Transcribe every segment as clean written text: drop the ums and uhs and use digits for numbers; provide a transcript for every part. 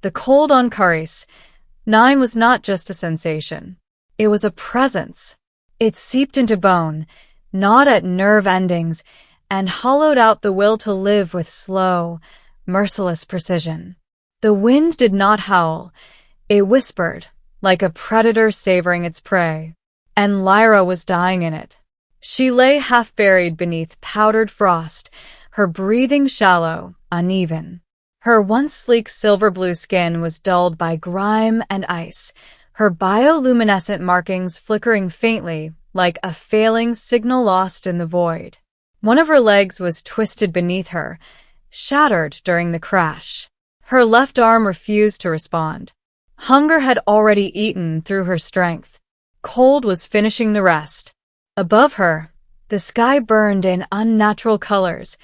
The cold on Caris 9 was not just a sensation. It was a presence. It seeped into bone, gnawed at nerve endings, and hollowed out the will to live with slow, merciless precision. The wind did not howl. It whispered, like a predator savoring its prey. And Lyra was dying in it. She lay half-buried beneath powdered frost, her breathing shallow, uneven. Her once sleek silver-blue skin was dulled by grime and ice, her bioluminescent markings flickering faintly like a failing signal lost in the void. One of her legs was twisted beneath her, shattered during the crash. Her left arm refused to respond. Hunger had already eaten through her strength. Cold was finishing the rest. Above her, the sky burned in unnatural colors,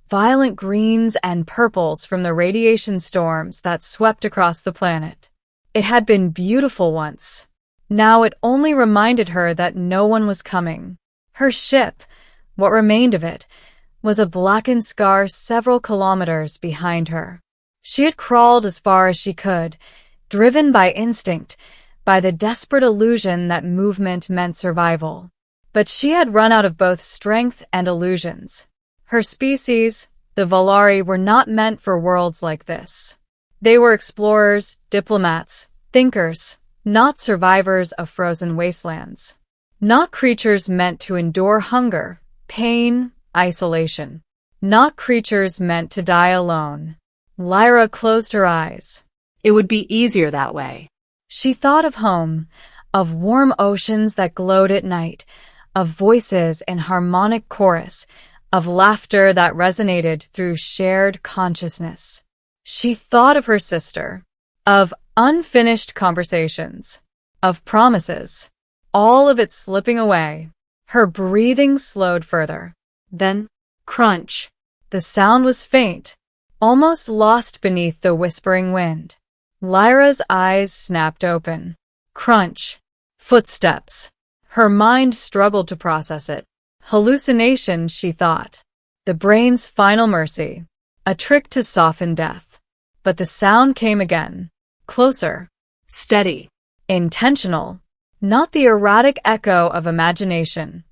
violent greens and purples from the radiation storms that swept across the planet. It had been beautiful once. Now it only reminded her that no one was coming. Her ship, what remained of it, was a blackened scar several kilometers behind her. She had crawled as far as she could, driven by instinct, by the desperate illusion that movement meant survival. But she had run out of both strength and illusions. Her species, the Valari, were not meant for worlds like this. They were explorers, diplomats, thinkers, not survivors of frozen wastelands. Not creatures meant to endure hunger, pain, isolation. Not creatures meant to die alone. Lyra closed her eyes. It would be easier that way. She thought of home, of warm oceans that glowed at night, of voices in harmonic chorus, of laughter that resonated through shared consciousness. She thought of her sister, of unfinished conversations, of promises, all of it slipping away. Her breathing slowed further. Then, crunch. The sound was faint, almost lost beneath the whispering wind. Lyra's eyes snapped open. Crunch. Footsteps. Her mind struggled to process it. Hallucination, she thought. The brain's final mercy. A trick to soften death. But the sound came again. Closer. Steady. Intentional. Not the erratic echo of imagination,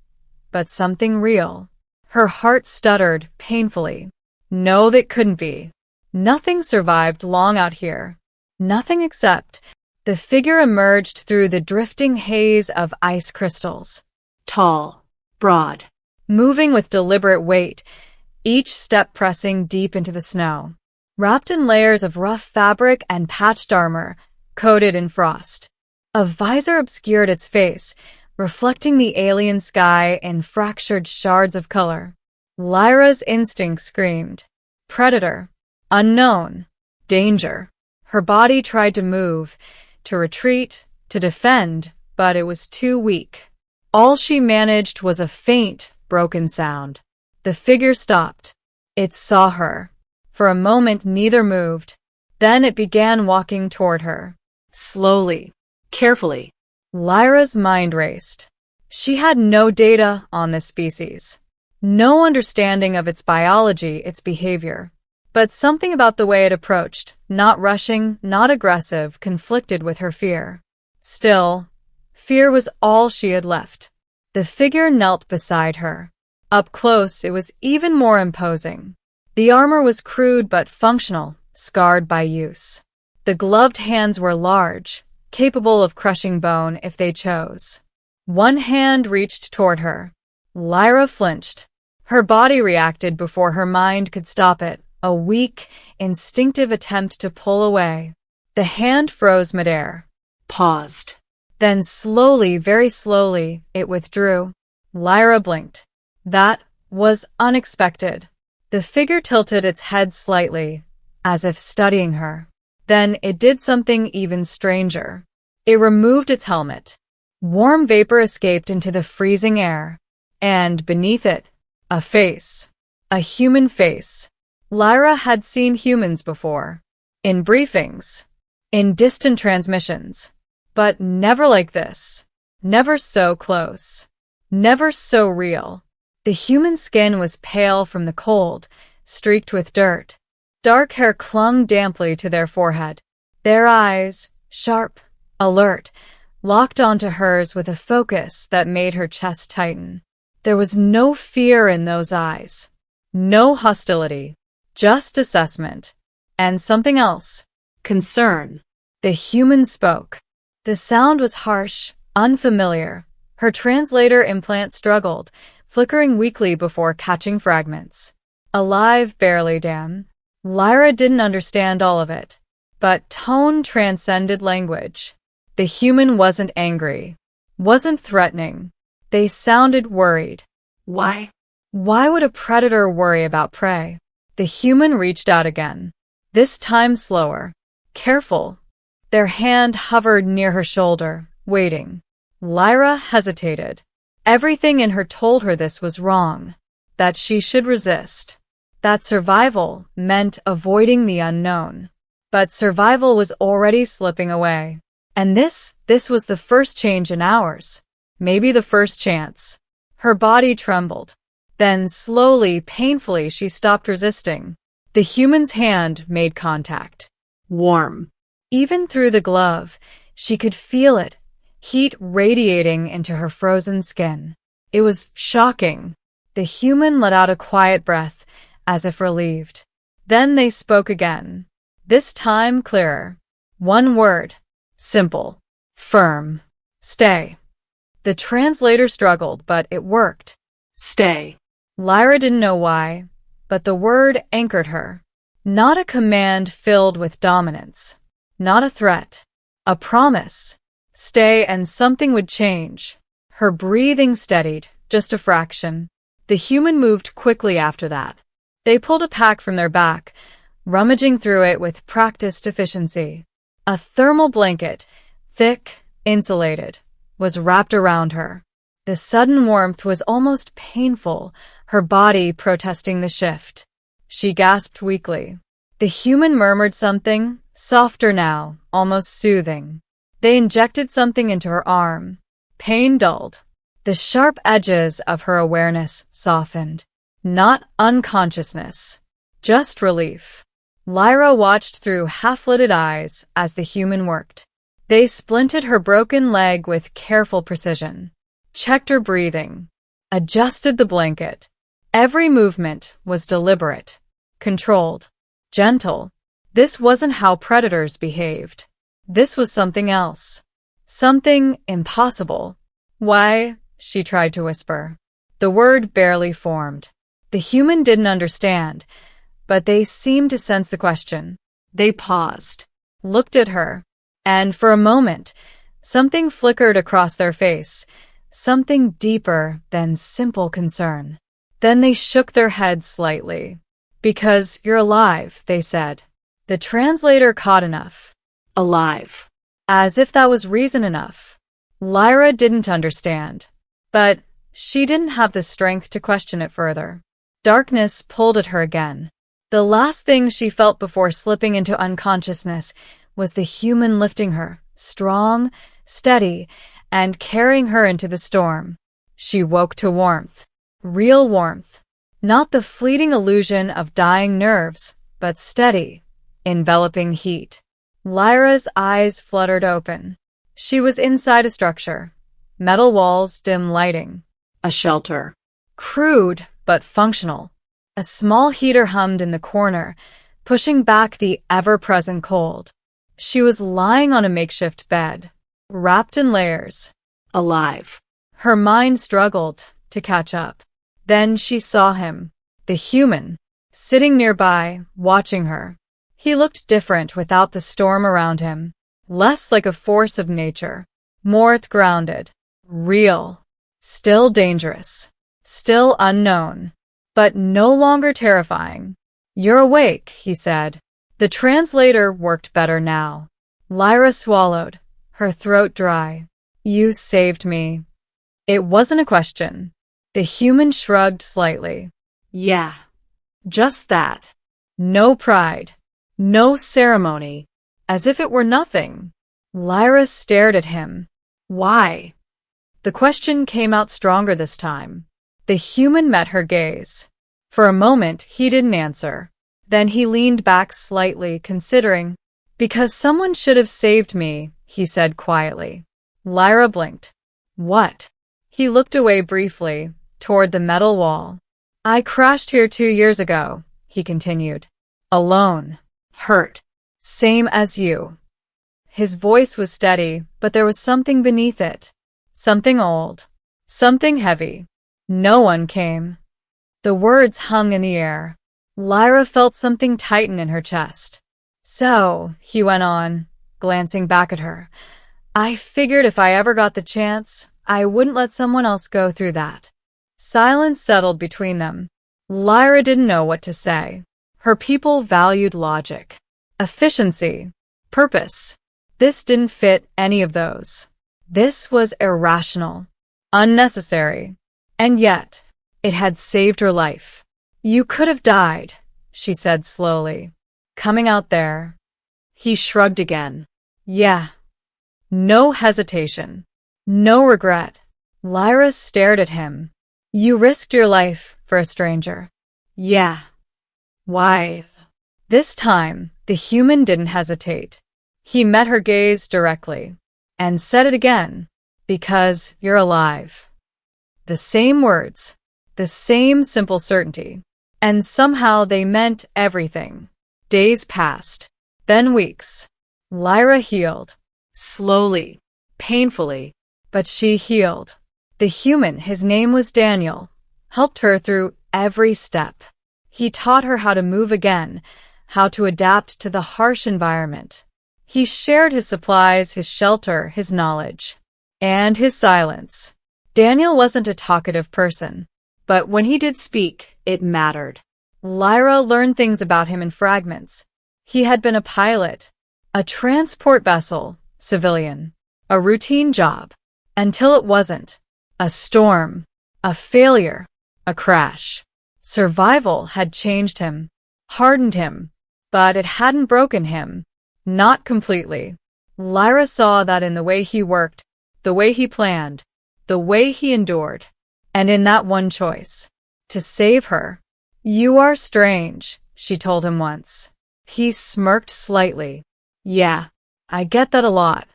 but something real. Her heart stuttered painfully. No, that couldn't be. Nothing survived long out here. Nothing except the figure emerged through the drifting haze of ice crystals. Tall, broad, moving with deliberate weight, each step pressing deep into the snow. Wrapped in layers of rough fabric and patched armor, coated in frost. A visor obscured its face, reflecting the alien sky in fractured shards of color. Lyra's instinct screamed. Predator. Unknown. Danger. Her body tried to move, to retreat, to defend, but it was too weak. All she managed was a faint, broken sound. The figure stopped. It saw her. For a moment, neither moved. Then it began walking toward her. Slowly. Carefully. Lyra's mind raced. She had no data on this species. No understanding of its biology, its behavior. But something about the way it approached, not rushing, not aggressive, conflicted with her fear. Still, fear was all she had left. The figure knelt beside her. Up close, it was even more imposing. The armor was crude but functional, scarred by use. The gloved hands were large, capable of crushing bone if they chose. One hand reached toward her. Lyra flinched. Her body reacted before her mind could stop it, a weak, instinctive attempt to pull away. The hand froze midair. Paused. Then slowly, very slowly, it withdrew. Lyra blinked. That was unexpected. The figure tilted its head slightly, as if studying her. Then it did something even stranger. It removed its helmet. Warm vapor escaped into the freezing air, and beneath it, a face. A human face. Lyra had seen humans before. In briefings. In distant transmissions. But never like this. Never so close. Never so real. The human skin was pale from the cold, streaked with dirt. Dark hair clung damply to their forehead. Their eyes, sharp, alert, locked onto hers with a focus that made her chest tighten. There was no fear in those eyes. No hostility. Just assessment. And something else. Concern. The human spoke. The sound was harsh, unfamiliar. Her translator implant struggled, flickering weakly before catching fragments. Alive barely, damn. Lyra didn't understand all of it. But tone transcended language. The human wasn't angry. Wasn't threatening. They sounded worried. Why? Why would a predator worry about prey? The human reached out again. This time slower. Careful. Their hand hovered near her shoulder, waiting. Lyra hesitated. Everything in her told her this was wrong. That she should resist. That survival meant avoiding the unknown. But survival was already slipping away. And this was the first change in hours. Maybe the first chance. Her body trembled. Then slowly, painfully, she stopped resisting. The human's hand made contact. Warm. Even through the glove, she could feel it, heat radiating into her frozen skin. It was shocking. The human let out a quiet breath, as if relieved. Then they spoke again. This time clearer. One word. Simple. Firm. Stay. The translator struggled, but it worked. Stay. Lyra didn't know why, but the word anchored her. Not a command filled with dominance. Not a threat. A promise. Stay and something would change. Her breathing steadied, just a fraction. The human moved quickly after that. They pulled a pack from their back, rummaging through it with practiced efficiency. A thermal blanket, thick, insulated, was wrapped around her. The sudden warmth was almost painful, her body protesting the shift. She gasped weakly. The human murmured something, softer now, almost soothing. They injected something into her arm. Pain dulled. The sharp edges of her awareness softened. Not unconsciousness, just relief. Lyra watched through half-lidded eyes as the human worked. They splinted her broken leg with careful precision, checked her breathing, adjusted the blanket. Every movement was deliberate, controlled, gentle. This wasn't how predators behaved. This was something else. Something impossible. Why? She tried to whisper. The word barely formed. The human didn't understand, but they seemed to sense the question. They paused, looked at her, and for a moment, something flickered across their face, something deeper than simple concern. Then they shook their heads slightly. Because you're alive, they said. The translator caught enough. Alive. As if that was reason enough. Lyra didn't understand, but she didn't have the strength to question it further. Darkness pulled at her again. The last thing she felt before slipping into unconsciousness was the human lifting her, strong, steady, and carrying her into the storm. She woke to warmth. Real warmth. Not the fleeting illusion of dying nerves, but steady, enveloping heat. Lyra's eyes fluttered open. She was inside a structure. Metal walls, dim lighting. A shelter. Crude, but functional. A small heater hummed in the corner, pushing back the ever-present cold. She was lying on a makeshift bed, wrapped in layers. Alive. Her mind struggled to catch up. Then she saw him, the human, sitting nearby, watching her. He looked different without the storm around him, less like a force of nature, more grounded, real, still dangerous, still unknown, but no longer terrifying. You're awake, he said. The translator worked better now. Lyra swallowed, her throat dry. You saved me. It wasn't a question. The human shrugged slightly. Yeah. Just that. No pride. No ceremony. As if it were nothing. Lyra stared at him. Why? The question came out stronger this time. The human met her gaze. For a moment, he didn't answer. Then he leaned back slightly, considering. Because someone should have saved me, he said quietly. Lyra blinked. What? He looked away briefly, toward the metal wall. I crashed here 2 years ago, he continued. Alone. Hurt. Same as you. His voice was steady, but there was something beneath it. Something old. Something heavy. No one came. The words hung in the air. Lyra felt something tighten in her chest. So, he went on, glancing back at her, I figured if I ever got the chance, I wouldn't let someone else go through that. Silence settled between them. Lyra didn't know what to say. Her people valued logic, efficiency, purpose. This didn't fit any of those. This was irrational, unnecessary, and yet, it had saved her life. You could have died, she said slowly. Coming out there. He shrugged again. Yeah. No hesitation. No regret. Lyra stared at him. You risked your life for a stranger. Yeah. Why? This time, the human didn't hesitate. He met her gaze directly and said it again. Because you're alive. The same words, the same simple certainty. And somehow they meant everything. Days passed, then weeks. Lyra healed. Slowly, painfully, but she healed. The human, his name was Daniel, helped her through every step. He taught her how to move again, how to adapt to the harsh environment. He shared his supplies, his shelter, his knowledge, and his silence. Daniel wasn't a talkative person, but when he did speak, it mattered. Lyra learned things about him in fragments. He had been a pilot, a transport vessel, civilian, a routine job, until it wasn't. A storm, a failure, a crash. Survival had changed him, hardened him, but it hadn't broken him. Not completely. Lyra saw that in the way he worked, the way he planned, the way he endured, and in that one choice, to save her. You are strange, she told him once. He smirked slightly. Yeah, I get that a lot.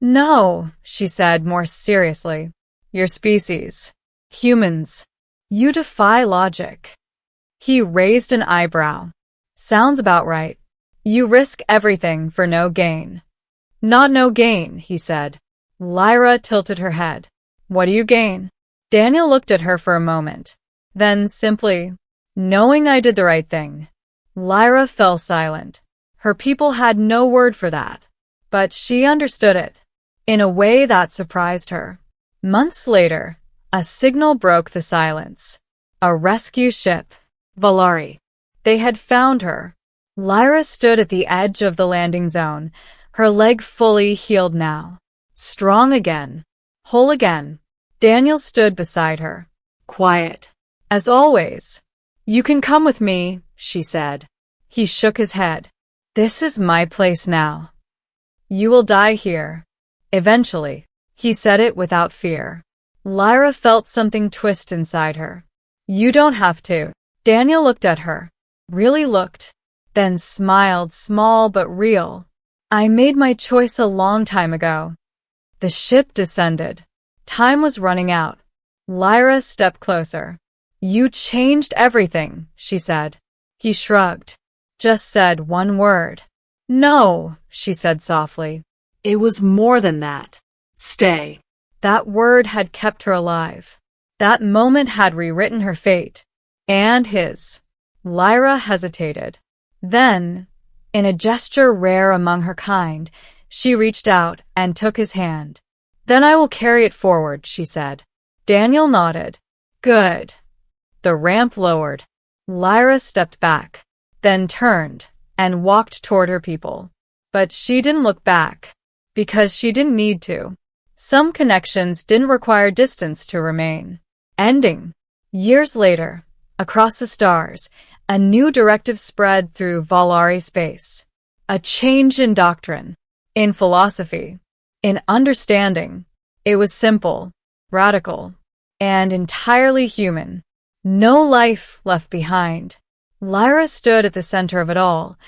No, she said more seriously. Your species. Humans. You defy logic. He raised an eyebrow. Sounds about right. You risk everything for no gain. Not no gain, he said. Lyra tilted her head. What do you gain? Daniel looked at her for a moment. Then simply, knowing I did the right thing. Lyra fell silent. Her people had no word for that. But she understood it. In a way that surprised her. Months later, a signal broke the silence. A rescue ship. Valari. They had found her. Lyra stood at the edge of the landing zone, her leg fully healed now. Strong again. Whole again. Daniel stood beside her. Quiet. As always. You can come with me, she said. He shook his head. This is my place now. You will die here. Eventually. He said it without fear. Lyra felt something twist inside her. You don't have to. Daniel looked at her. Really looked. Then smiled, small but real. I made my choice a long time ago. The ship descended. Time was running out. Lyra stepped closer. You changed everything, she said. He shrugged. Just said one word. No, she said softly. It was more than that. Stay. That word had kept her alive. That moment had rewritten her fate. And his. Lyra hesitated. Then, in a gesture rare among her kind, she reached out and took his hand. Then I will carry it forward, she said. Daniel nodded. Good. The ramp lowered. Lyra stepped back, then turned and walked toward her people. But she didn't look back, because she didn't need to. Some connections didn't require distance to remain. Ending. Years later, across the stars, a new directive spread through Valari space. A change in doctrine, in philosophy, in understanding. It was simple, radical, and entirely human. No life left behind. Lyra stood at the center of it all,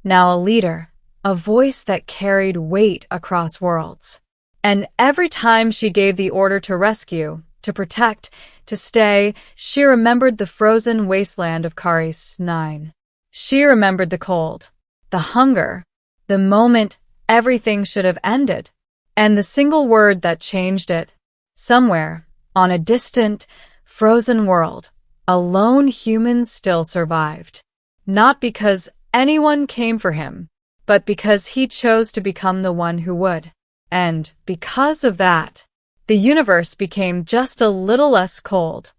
now a leader, a voice that carried weight across worlds. And every time she gave the order to rescue, to protect, to stay, she remembered the frozen wasteland of Caris 9. She remembered the cold, the hunger, the moment everything should have ended, and the single word that changed it. Somewhere, on a distant, frozen world, a lone human still survived. Not because anyone came for him, but because he chose to become the one who would. And because of that, the universe became just a little less cold,